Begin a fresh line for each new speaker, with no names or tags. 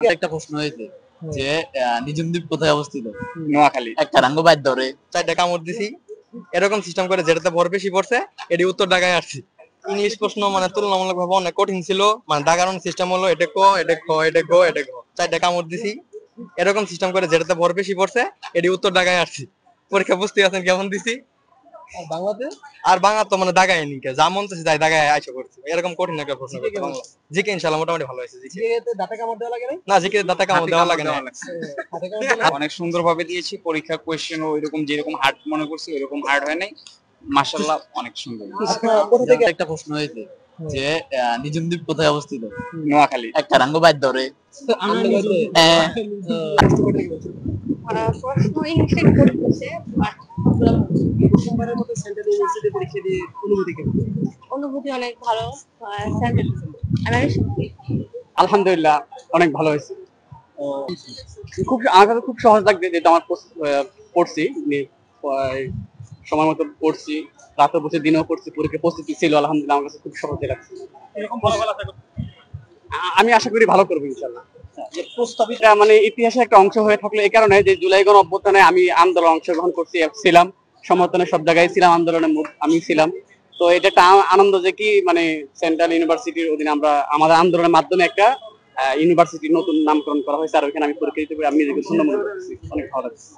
একটা প্রশ্ন হয়েছে যে নিঝুম দ্বীপ কোথায় অবস্থিত?
নোয়াখালী।
একটা রাঙ্গ বাদ ধরে
4টা কামড় দিছি, এরকম সিস্টেম করে যেটাতে ভর বেশি পড়ছে এটি উত্তর ঢাকায় আসছি। ইংলিশ প্রশ্ন মানে তুলনামূলক ভাবে অনেক কঠিন ছিল, মানে ঢাকার সিস্টেম হলো এটা ক এটা খ এটা গ এটা ঘ। 4টা কামড় দিছি, এরকম সিস্টেম করে যেটাতে ভর বেশি পড়ছে এটি উত্তর ঢাকায় আসছি। পরীক্ষা বুঝতে আছেন কেমন দিছি। আর বাংলা তো মানে দাগায় নি, যা মন চাইছে তাই দাগায় আইসা করছি। এরকম কঠিন একটা প্রশ্ন করতে বাংলা। জিকে ইনশাআল্লাহ মোটামুটি ভালো হয়েছে। জিকে তে দাঁতে কামড় দেওয়া লাগে না? জিকে দাঁতে কামড় দেওয়া লাগে না।
অনেক সুন্দরভাবে দিয়েছি পরীক্ষা, কোয়েশ্চেনও ওইরকম যেরকম হার্ড মনে করছি ওইরকম হার্ড হয় নাই, মাশাআল্লাহ অনেক সুন্দর।
একটা প্রশ্ন হয়েছে যে নিঝুম দ্বীপ কোথায় অবস্থিত?
নোয়াখালী।
একটা রাঙ্গ বাদ ধরে
প্রশ্ন ইংলিশে করতেছে
প্রথমবারের মতো সেন্ট্রাল ইউনিভার্সিটি পরীক্ষা দিয়ে অনুভূতি কেমন?
অনুভূতি অনেক ভালো।
আলহামদুলিল্লাহ অনেক ভালো হয়েছে। খুব আমার কাছে খুব সহজ লাগছে, যেটা আমার পড়ছি সময় মতো পড়ছি, রাতে বসে দিনেও পড়ছি, পরীক্ষা প্রস্তুতি ছিল, আলহামদুলিল্লাহ আমার কাছে খুব সহজে লাগছে। আমি আশা করি ভালো করবো ইনশাল্লাহ। প্রস্তাবিত মানে ইতিহাসের একটা অংশ হয়ে থাকলো এই কারণে যে জুলাই গণ অভ্যুত্থানে আমি আন্দোলন অংশগ্রহণ করছি, ছিলাম সমর্থনে, সব জায়গায় ছিলাম, আন্দোলনের আমি ছিলাম। তো এটা একটা আনন্দ যে কি মানে সেন্ট্রাল ইউনিভার্সিটির অধীনে আমরা আমাদের আন্দোলনের মাধ্যমে একটা ইউনিভার্সিটির নতুন নামকরণ করা হয়েছে, আর ওইখানে আমি পরীক্ষা দিতে পারি, আমি নিজেকে সুন্দর মনে করছি, অনেক ভালো লাগছে।